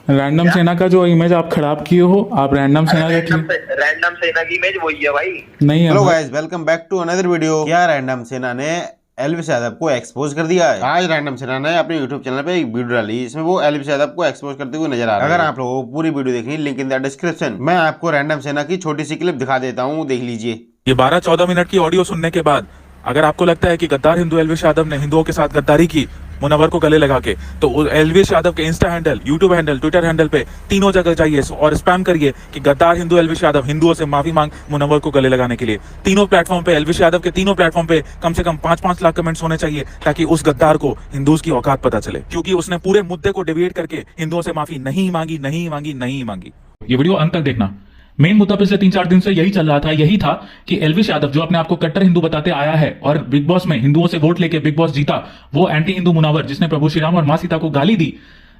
Random क्या? सेना का जो इमेज आप खराब किए हो, आप रैंडम सेना का रैंडम सेना की इमेज वही है भाई। नहीं है हेलो भाई। Guys, welcome back to another video. क्या रैंडम सेना ने एल्विस यादव को एक्सपोज कर दिया है? आज रैंडम सेना ने अपने यूट्यूब चैनल पे एक वीडियो डाली, इसमें वो एल्विस यादव को एक्सपोज करते हुए नजर आ रहे हैं। अगर आप लोगों को पूरी वीडियो देखनी, लिंक इन द डिस्क्रिप्शन। मैं आपको रैंडम सेना की छोटी सी क्लिप दिखा देता हूँ, देख लीजिए। ये 12-14 मिनट की ऑडियो सुनने के बाद अगर आपको लगता है कि गद्दार हिंदू एल्विस यादव ने हिंदुओं के साथ गद्दारी की मुनव्वर को गले लगा के, तो एल्विस यादव के Insta handle, YouTube handle, Twitter handle पे तीनों जगह जाइए और स्पैम करिए कि गद्दार हिंदू एल्विस यादव हिंदुओं से माफी मांग मुनव्वर को गले लगाने के लिए। तीनों प्लेटफॉर्म पे, एल्विस यादव के तीनों प्लेटफॉर्म पे कम से कम 5-5 लाख कमेंट्स होने चाहिए, ताकि उस गद्दार को हिंदूज की औकात पता चले, क्योंकि उसने पूरे मुद्दे को डिविएट करके हिंदुओं से माफी नहीं मांगी, नहीं मांगी, नहीं मांगी। ये वीडियो अंत तक देखना। मेन मुद्दा पिछले 3-4 दिन से यही चल रहा था, यही था कि एल्विस यादव जो अपने आप को कट्टर हिंदू बताते आया है और बिग बॉस में हिंदुओं से वोट लेके बिग बॉस जीता, वो एंटी हिंदू मुनव्वर जिसने प्रभु श्री राम और मां सीता को गाली दी,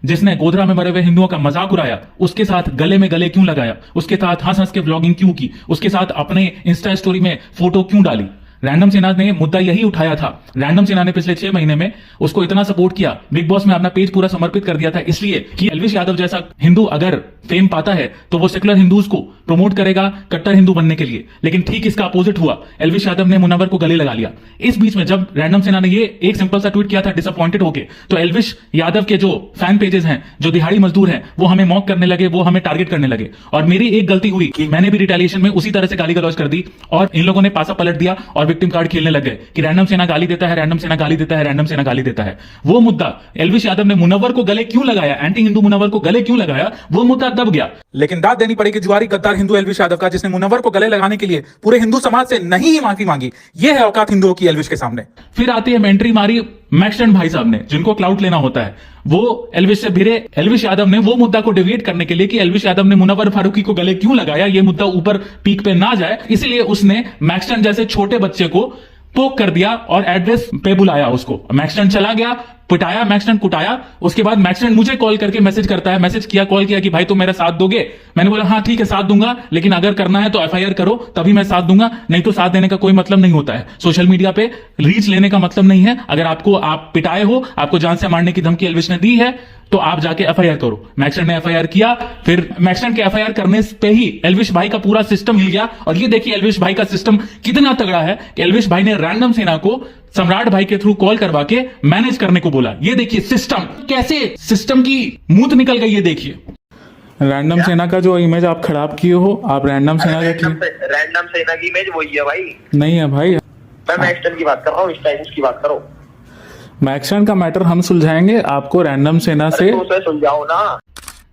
जिसने गोधरा में मरे हुए हिंदुओं का मजाक उड़ाया, उसके साथ गले में गले क्यों लगाया, उसके साथ हंस हंस के व्लॉगिंग क्यों की, उसके साथ अपने इंस्टा स्टोरी में फोटो क्यों डाली। रैंडम सेना ने मुद्दा यही उठाया था। रैंडम सेना ने पिछले 6 महीने में उसको इतना सपोर्ट किया, बिग बॉस में अपना पेज पूरा समर्पित कर दिया था, इसलिए कि एल्विस यादव जैसा हिंदू अगर फेम पाता है तो वो सेकुलर हिंदूज को प्रमोट करेगा कट्टर हिंदू बनने के लिए। लेकिन ठीक इसका अपोजिट हुआ, एल्विस यादव ने मुनव्वर को गले लगा लिया। इस बीच में जब रैंडम सेना ने ये एक सिंपल सा ट्वीट किया था डिसअपॉइंटेड होके, तो एल्विस यादव के जो फैन पेजेस हैं, जो दिहाड़ी मजदूर हैं, वो हमें मॉक करने लगे, वो हमें टारगेट करने लगे। और मेरी एक गलती हुई कि मैंने भी रिटेलिएशन में उसी तरह से गाली गलौज कर दी और इन लोगों ने पासा पलट दिया और विक्टिम कार्ड खेलने लग गए कि रैंडम सेना गाली देता है, रैंडम सेना गाली देता है, रैंडम सेना गाली देता है। वो मुद्दा एल्विस यादव ने मुनव्वर को गले क्यों लगाया, एंटी हिंदू मुनव्वर को गले क्यों लगाया, वो मुद्दा दब गया। लेकिन दाद देनी पड़ेगी जुआरी गद्दार हिंदू एल्विस यादव का, जिसने मुनव्वर को गले लगाने के लिए पूरे हिंदू समाज से नहीं ही माफी मांगी। यह है औकात हिंदुओं की एल्विस के सामने। फिर आती है एंट्री मारी मैक्सटन भाई साहब ने, जिनको क्लाउड लेना होता है। वो एल्विस से भिड़े एल्विस यादव ने वो मुद्दा को डिविएट करने के लिए कि एल्विस यादव ने मुनव्वर फारूकी को गले क्यों लगाया, ये मुद्दा ऊपर पीक पे ना जाए, इसलिए उसने मैक्सटन जैसे छोटे बच्चे को पोक कर दिया और एड्रेस पे बुलाया उसको। मैक्सटन चला गया, पिटाया, मैक्सटन कुटाया। उसके बाद मैक्सटन मुझे कॉल करके मैसेज करता है, मैसेज किया, कॉल किया कि भाई तुम मेरा साथ दोगे। मैंने बोला हाँ ठीक है साथ दूंगा, लेकिन अगर करना है तो एफआईआर करो, तभी मैं साथ दूंगा, नहीं तो साथ देने का कोई मतलब नहीं होता है। सोशल मीडिया पे रीच लेने का मतलब नहीं है। अगर आपको आप पिटाए हो, आपको जान से मारने की धमकी एल्विस ने दी है, तो आप जाके एफआईआर करो। मैक्सटन ने एफआईआर किया। फिर मैक्सटन के एफआईआर करने पे ही एल्विस भाई का पूरा सिस्टम हिल गया। और ये देखिए एल्विस भाई का सिस्टम कितना तगड़ा है कि एल्विस भाई ने रैंडम सेना को सम्राट भाई के थ्रू कॉल करवा के मैनेज करने को बोला। ये देखिए सिस्टम कैसे, सिस्टम की मूत निकल गई, ये देखिए। रैंडम सेना का जो इमेज आप खराब किए हो, आप रैंडम सेना का रैंडम सेना की इमेज वही है भाई। नहीं है भाई। मैं मैक्सटन की बात कर रहा हूँ, इस टाइम की बात करो। मैक्सटन का मैटर हम सुलझाएंगे, आपको रैंडम सेना से उसे सुलझाओ ना।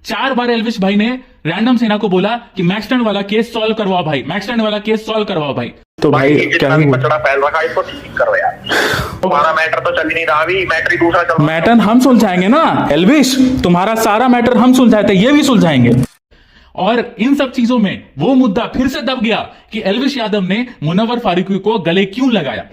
4 बार एल्विस भाई ने रैंडम सेना को बोला कि मैक्सटन वाला केस सॉल्व करवाओ भाई, मैक्सटन वाला केस सॉल्व करवाओ भाई। तो भाई जितना भी कचरा फैल रखा है इसको ठीक करो यार। तुम्हारा मैटर तो चल ही नहीं रहा, अभी मैटर ही दूसरा चल रहा है। मैटर हम सुलझाएंगे ना एल्विस, तुम्हारा सारा मैटर हम सुलझाए थे, ये भी सुलझाएंगे। और इन सब चीजों में वो मुद्दा फिर से दब गया कि एल्विस यादव ने मुनव्वर फारूकी को गले क्यों लगाया।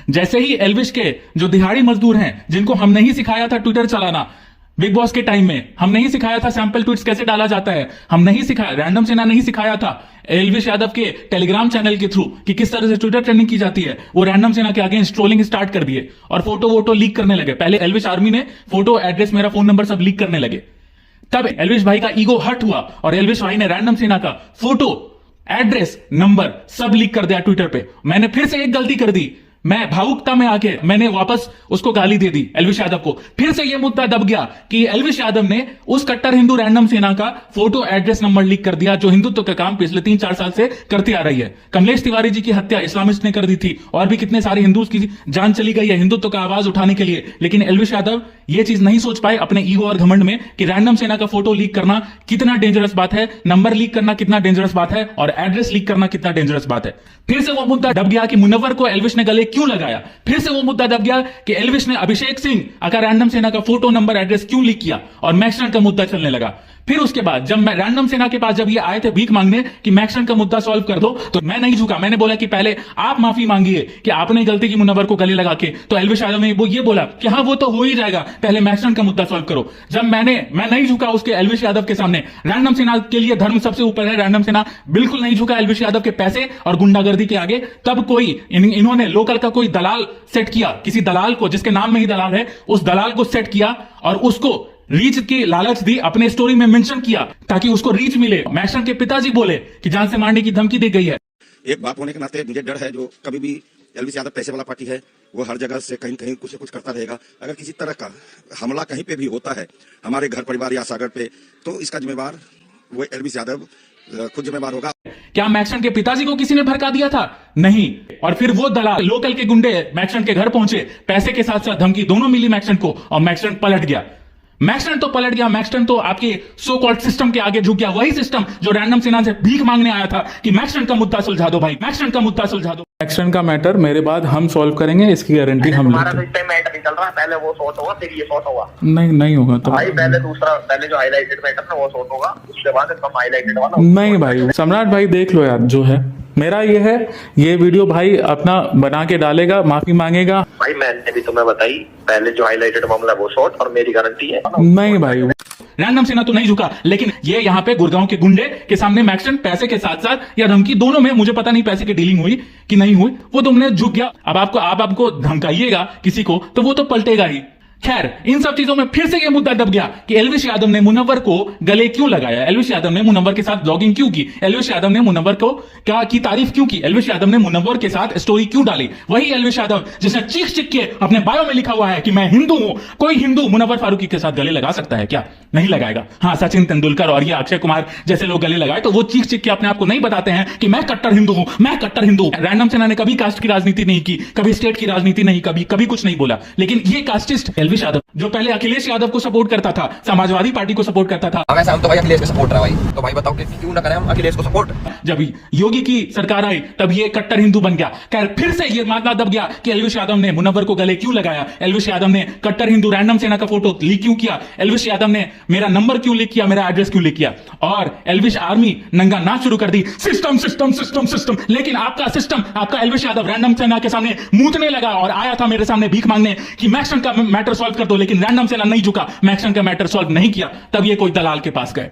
जैसे ही एल्विस के जो दिहाड़ी मजदूर हैं, जिनको हम नहीं सिखाया था ट्विटर चलाना बिग बॉस के टाइम में, हम नहीं सिखाया था सैंपल ट्वीट्स कैसे डाला जाता है, हम नहीं सिखाया, रैंडम सेना नहीं सिखाया था एल्विस यादव के टेलीग्राम चैनल के थ्रू कि किस तरह से ट्विटर ट्रेंडिंग की जाती है, वो रैंडम सेना के आगे ट्रोलिंग स्टार्ट कर दिए और फोटो वोटो लीक करने लगे। पहले एल्विस आर्मी ने फोटो, एड्रेस, मेरा फोन नंबर सब लीक करने लगे। तब एल्विस भाई का ईगो हर्ट हुआ और एल्विस भाई ने रैंडम सेना का फोटो, एड्रेस, नंबर सब लीक कर दिया ट्विटर पे। मैंने फिर से एक गलती कर दी, मैं भावुकता में आके मैंने वापस उसको गाली दे दी एल्विस यादव को। फिर से यह मुद्दा दब गया कि एल्विस यादव ने उस कट्टर हिंदू रैंडम सेना का फोटो, एड्रेस, नंबर लीक कर दिया, जो हिंदुत्व का काम पिछले 3-4 साल से करती आ रही है। कमलेश तिवारी जी की हत्या इस्लामिस्ट ने कर दी थी और भी कितने सारे हिंदूज की जान चली गई है हिंदुत्व का आवाज उठाने के लिए। लेकिन एल्विस यादव ये चीज नहीं सोच पाए अपने ईगो और घमंड में कि रैंडम सेना का फोटो लीक करना कितना डेंजरस बात है, नंबर लीक करना कितना डेंजरस बात है और एड्रेस लीक करना कितना डेंजरस बात है। फिर से वो मुद्दा दब गया कि मुनव्वर को एल्विस ने गले क्यों लगाया। फिर से वो मुद्दा दब गया कि एल्विस ने अभिषेक सिंह का रैंडम सेना का फोटो, नंबर, एड्रेस क्यों लीक किया और मैक्सटन का मुद्दा चलने लगा। फिर उसके बाद जब मैं रैंडम सेना के पास जब ये आए थे भीख मांगने कि मैक्सटन का मुद्दा सॉल्व कर दो, तो मैं नहीं झुका। मैंने बोला कि पहले आप माफी मांगिए कि आपने गलती की मुनव्वर को गले लगा के। तो एल्विस यादव ने वो ये बोला कि हाँ वो तो हो ही जाएगा, पहले मैक्सटन का मुद्दा सॉल्व करो। जब मैं नहीं झुका उसके एल्विस यादव के सामने। रैंडम सेना के लिए धर्म सबसे ऊपर है, रैंडम सेना बिल्कुल नहीं झुका एल्विस यादव के पैसे और गुंडागर्दी के आगे। तब कोई इन्होंने लोकल का कोई दलाल सेट किया, किसी दलाल को जिसके नाम में ही दलाल है, उस दलाल को सेट किया और उसको रीच की लालच दी, अपने स्टोरी में मेंशन किया ताकि उसको रीच मिले। मैक्सन के पिताजी बोले कि जान से मारने की धमकी दी गई है। एक बाप होने के नाते मुझे डर है, जो कभी भी एलवीश यादव पैसे वाला पार्टी है, वो हर जगह से कहीं कहीं कुछ न कुछ करता रहेगा। अगर किसी तरह का हमला कहीं पे भी होता है हमारे घर परिवार या सागर पे, तो इसका जिम्मेवार वो एलवीश यादव खुद जिम्मेवार होगा। क्या मैक्सन के पिताजी को किसी ने भड़का दिया था? नहीं। और फिर वो दलाल लोकल के गुंडे मैक्सन के घर पहुंचे, पैसे के साथ साथ धमकी दोनों मिली मैक्सन को, और मैक्सन पलट गया। मैक्सन तो पलट गया, मैक्सन तो आपके सो कॉल्ड सिस्टम के आगे झुक गया। वही सिस्टम जो रैंडम सिन्हा से भीख मांगने आया था कि मैक्सन का मुद्दा सुलझा दो भाई, मैक्सन का मुद्दा सुलझा दो। मैक्सन का मैटर मेरे बाद हम सॉल्व करेंगे, इसकी गारंटी हम तुम्हारा लेते तो इस टाइम मैटर नहीं चल रहा, पहले वो सॉर्ट होगा फिर ये सॉर्ट होगा। नहीं होगा तो भाई पहले जो हाईलाइटेड मैटर था वो सॉर्ट होगा, उसके बाद एकदम हाईलाइटेड वाला। नहीं भाई, सम्राट भाई देख लो यार, जो है मेरा ये है, ये वीडियो भाई अपना बना के डालेगा, माफी मांगेगा। भाई मैंने भी तुम्हें बताई, पहले जो हाईलाइटेड मामला वो शॉर्ट, और मेरी गारंटी है। नहीं भाई, रैंडम सिन्हा तो नहीं झुका, लेकिन ये यहाँ पे गुड़गांव के गुंडे के सामने मैक्सन पैसे के साथ साथ या धमकी दोनों में, मुझे पता नहीं पैसे की डीलिंग हुई कि नहीं हुई, वो तुमने झुक गया। अब आपको धमकाइएगा किसी को तो वो तो पलटेगा ही। खैर, इन सब चीजों में फिर से ये मुद्दा दब गया कि एलवीश यादव ने मुनव्वर को गले क्यों लगाया, एलवीश यादव ने मुनव्वर के साथ ब्लॉगिंग क्यों की, एलवीश यादव ने मुनव्वर को क्या की तारीफ क्यों की, एलवीश यादव ने मुनव्वर के साथ स्टोरी क्यों डाली। वही एलवीश यादव जिसने चीख के अपने बायो में लिखा हुआ है कि मैं हिंदू हूं। कोई हिंदू मुनव्वर फारूकी के साथ गले लगा सकता है क्या? नहीं लगाएगा। हाँ, सचिन तेंदुलकर और ये अक्षय कुमार जैसे लोग गले लगाए तो वो चीख के अपने आप को नहीं बताते हैं कि मैं कट्टर हिंदू हूं, मैं कट्टर हिंदू। रैंडम सिन्हा ने कभी कास्ट की राजनीति नहीं की, कभी स्टेट की राजनीति नहीं, कभी कुछ नहीं बोला। लेकिन ये कास्टिस्ट एलवीश यादव जो पहले अखिलेश यादव को सपोर्ट करता था, समाजवादी पार्टी को सपोर्ट करता था, वैसे हम तो भाई अखिलेश को सपोर्ट रहा भाई, तो भाई बताओ कि क्यों ना करें हम अखिलेश को सपोर्ट। जब योगी की सरकार आई तब ये कट्टर हिंदू बन गया। खैर, फिर से ये मामला दब गया कि एलवीश यादव ने मुनव्वर को गले क्यों लगाया, एलवीश यादव ने कट्टर हिंदू रैंडम सिन्हा का फोटो लीक क्यों किया, एलवीश यादव ने मेरा नंबर क्यों लीक किया, मेरा एड्रेस क्यों लीक किया, और एलवीश आर्मी नंगा नाच शुरू कर दी, सिस्टम सिस्टम सिस्टम सिस्टम। लेकिन आपका सिस्टम, आपका एलवीश यादव रैंडम सिन्हा के सामने मूतने लगा और आया था मेरे सामने भीख मांगने कि मैक्सन का मैटर सॉल्व कर दो, लेकिन रैंडम सिन्हा नहीं झुका, मैक्सन का मैटर सॉल्व नहीं किया। तब ये कोई दलाल के पास गए।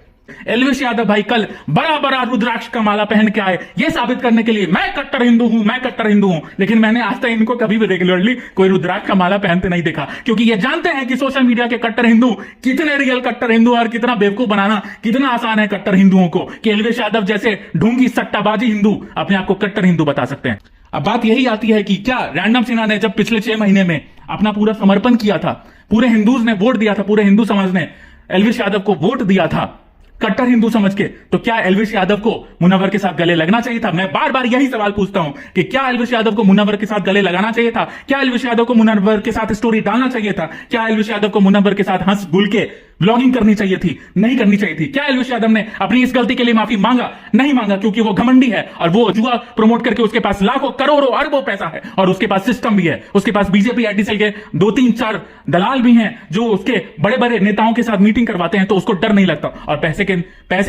एलवीश यादव भाई कल बड़ा रुद्राक्ष का माला पहन के आए ये साबित करने के लिए मैं कट्टर हिंदू हूं, मैं कट्टर हिंदू हूं। लेकिन मैंने आज तक इनको कभी भी रेगुलरली कोई रुद्राक्ष का माला पहनते नहीं देखा, क्योंकि ये जानते हैं कि सोशल मीडिया के कट्टर हिंदू कितने रियल कट्टर हिंदू और कितना बेवकूफ बनाना कितना आसान है कट्टर हिंदुओं को, कि एलवीश यादव जैसे ढोंगी सट्टाबाजी हिंदू अपने आप को कट्टर हिंदू बता सकते हैं। अब बात यही आती है कि क्या रैंडम सिन्हा ने जब पिछले 6 महीने में अपना पूरा समर्पण किया था, पूरे हिंदूज ने वोट दिया था, पूरे हिंदू समाज ने एलवीश यादव को वोट दिया था कट्टर हिंदू समझ के, तो क्या एलवीश यादव को मुनव्वर के साथ गले लगना चाहिए था? मैं बार बार यही सवाल पूछता हूं कि क्या एलवीश यादव को मुनव्वर के साथ गले लगाना चाहिए था? क्या एलवीश यादव को मुनव्वर के साथ स्टोरी डालना चाहिए था? क्या एलवीश यादव को मुनव्वर के साथ हंस गुल के ब्लॉगिंग करनी चाहिए थी? नहीं करनी चाहिए थी। क्या एलवीश यादव ने अपनी इस गलती के लिए माफी मांगा? नहीं मांगा, क्योंकि वो घमंडी है और वो जुआ प्रमोट करके उसके पास लाखों करोड़ों अरबों पैसा है और उसके पास सिस्टम भी है, उसके पास बीजेपी आईटी सेल के 2-3-4 दलाल भी हैं जो उसके बड़े बड़े नेताओं के साथ मीटिंग करवाते हैं, तो उसको डर नहीं लगता। और पैसे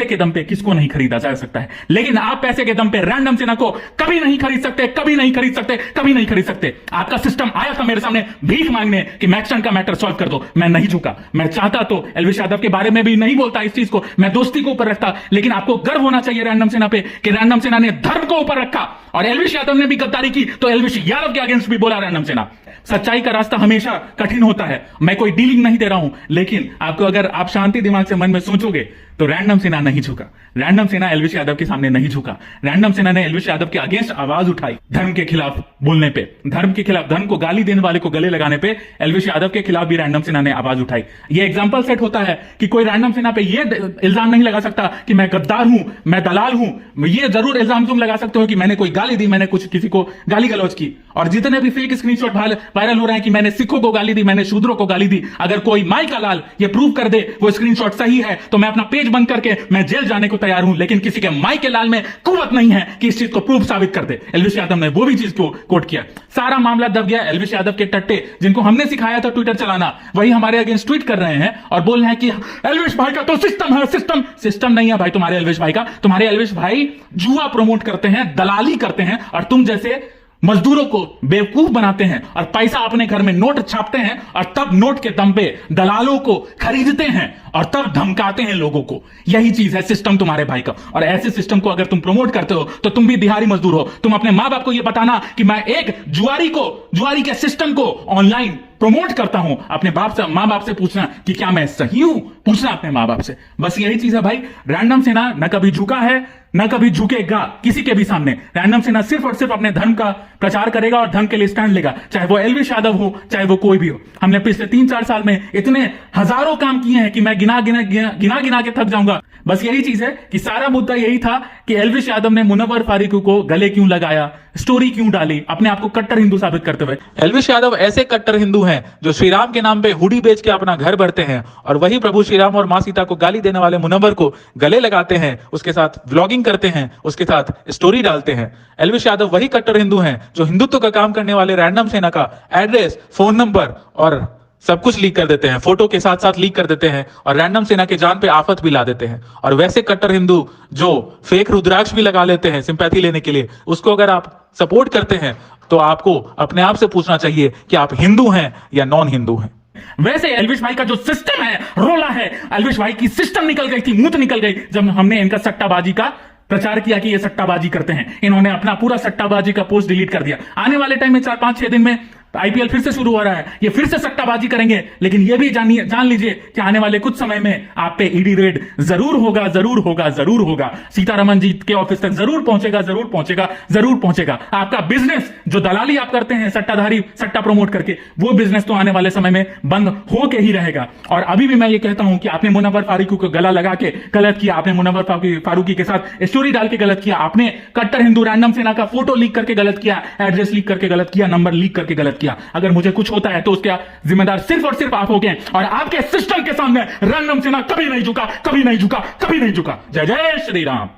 के दम पे किसको नहीं खरीदा जा सकता है, लेकिन आप पैसे के दम पे रैंडम सिन्हा को कभी नहीं खरीद सकते, कभी नहीं खरीद सकते, कभी नहीं खरीद सकते। आपका सिस्टम आया था मेरे सामने भीख मांगने कि मैक्सन का मैटर सॉल्व कर दो, मैं नहीं झुका। मैं चाहता तो एलवीश यादव के बारे में भी नहीं बोलता इस चीज को, मैं दोस्ती को ऊपर रखता, लेकिन आपको गर्व होना चाहिए रैंडम सिन्हा पे कि रैंडम सिन्हा ने धर्म को ऊपर रखा और एलवीश यादव ने भी गद्दारी की तो एलवीश यादव के अगेंस्ट भी बोला रैंडम सिन्हा। सच्चाई का रास्ता हमेशा कठिन होता है, मैं कोई डीलिंग नहीं दे रहा हूं, लेकिन आपको अगर आप शांति दिमाग से मन में सोचोगे तो रैंडम सिन्हा नहीं झुका, रैंडम सिन्हा एलवीश यादव के सामने नहीं झुका। रैंडम सिन्हा ने एलवीश यादव के अगेंस्ट आवाज उठाई, धर्म के खिलाफ बोलने पे, धर्म के खिलाफ, धर्म को गाली देने वाले को गले लगाने पे एलवीश यादव के खिलाफ भी रैंडम सिन्हा ने आवाज उठाई। ये एग्जांपल सेट होता है कि कोई रैंडम सिन्हा पे ये इल्जाम नहीं लगा सकता कि मैं गद्दार हूं, मैं दलाल हूं। ये जरूर इल्जाम तुम लगा सकते हो कि मैंने कोई गाली दी, मैंने कुछ किसी को गाली गलौज की, और जितने भी फेक स्क्रीनशॉट वायरल हो रहे हैं कि मैंने सिखों को गाली दी, मैंने शूद्रों को गाली दी, अगर कोई माई का लाल ये प्रूव कर दे वो स्क्रीनशॉट सही है तो मैं अपना पेज बंद करके मैं जेल जाने को तैयार हूं, लेकिन किसी के माई के लाल में कुव्वत नहीं है कि इस चीज को प्रूफ साबित कर दे। एलवीश यादव ने वो भी चीज को कोट किया, सारा मामला दब गया। एलवीश यादव के टट्टे जिनको हमने सिखाया था ट्विटर चलाना, वही हमारे अगेंस्ट ट्वीट कर रहे हैं और बोल रहे हैं कि एलवीश भाई का तो सिस्टम है, सिस्टम नहीं है भाई तुम्हारे एलवीश भाई का। तुम्हारे एलवीश भाई जुआ प्रमोट करते हैं, दलाली करते हैं और तुम जैसे मजदूरों को बेवकूफ बनाते हैं और पैसा अपने घर में नोट छापते हैं और तब नोट के दम पे दलालों को खरीदते हैं और तब धमकाते हैं लोगों को। यही चीज है सिस्टम तुम्हारे भाई का, और ऐसे सिस्टम को अगर तुम प्रमोट करते हो तो तुम भी दिहाड़ी मजदूर हो। तुम अपने मां बाप को यह बताना कि मैं एक जुआरी के सिस्टम को ऑनलाइन प्रमोट करता हूं अपने बाप से, माँ बाप से पूछना कि क्या मैं सही हूं, पूछना अपने माँ बाप से। बस यही चीज है भाई। रैंडम सेना न कभी झुका है न कभी झुकेगा किसी के भी सामने। रैंडम सेना सिर्फ और सिर्फ अपने धर्म का प्रचार करेगा और धर्म के लिए स्टैंड लेगा, चाहे वो एलविश यादव हो चाहे वो कोई भी हो। हमने पिछले 3-4 साल में इतने हजारों काम किए हैं कि मैं गिना गिना के थक जाऊंगा। बस यही चीज है कि सारा मुद्दा यही था कि एलविश यादव ने मुनव्वर फारूकी को गले क्यों लगाया, स्टोरी क्यों डाली, अपने आप को कट्टर हिंदू साबित करते हुए। एलविश यादव ऐसे कट्टर हिंदू हैं जो श्री राम के नाम पे हुडी बेच के अपना घर भरते हैं और वही प्रभु श्री राम और मां सीता को गाली देने वाले मुनव्वर को गले लगाते हैं, उसके साथ व्लॉगिंग करते हैं, उसके साथ स्टोरी डालते हैं। एलविश यादव वही कट्टर हिंदू हैं जो हिंदुत्व का काम करने वाले रैंडम सेना का एड्रेस, फोन नंबर और सब कुछ लीक कर देते हैं, फोटो के साथ साथ लीक कर देते हैं और रैंडम सेना के जान पे आफत भी ला देते हैं। और वैसे कट्टर हिंदू जो फेक रुद्राक्ष भी लगा लेते हैं सिंपैथी लेने के लिए, उसको अगर आप सपोर्ट करते हैं तो आपको अपने आप से पूछना चाहिए कि आप हिंदू हैं या नॉन हिंदू हैं। वैसे एलविश भाई का जो सिस्टम है, रोला है, एलविश भाई की सिस्टम निकल गई थी, मूत निकल गई जब हमने इनका सट्टाबाजी का प्रचार किया कि ये सट्टाबाजी करते हैं। इन्होंने अपना पूरा सट्टाबाजी का पोस्ट डिलीट कर दिया। आने वाले टाइम में 4-5-6 दिन में आईपीएल फिर से शुरू हो रहा है, ये फिर से सट्टाबाजी करेंगे। लेकिन ये भी जान लीजिए कि आने वाले कुछ समय में आप पे ईडी रेड जरूर होगा, जरूर होगा, जरूर होगा। सीतारमन जी के ऑफिस तक जरूर पहुंचेगा, जरूर पहुंचेगा, जरूर पहुंचेगा। आपका बिजनेस जो दलाली आप करते हैं सट्टाधारी, सट्टा प्रमोट करके, वो बिजनेस तो आने वाले समय में बंद होके ही रहेगा। और अभी भी मैं ये कहता हूं कि आपने मुनव्वर फारूकी को गला लगा के गलत किया, आपने मुनव्वर फारूकी के साथ स्टोरी डाल के गलत किया, आपने कट्टर हिंदू रैंडम सेना का फोटो लीक करके गलत किया, एड्रेस लीक करके गलत किया, नंबर लीक करके गलत किया। अगर मुझे कुछ होता है तो उसका जिम्मेदार सिर्फ और सिर्फ आप हो गए। और आपके सिस्टम के सामने रैंडम सेना कभी नहीं झुका, कभी नहीं झुका, कभी नहीं झुका। जय जय श्री राम।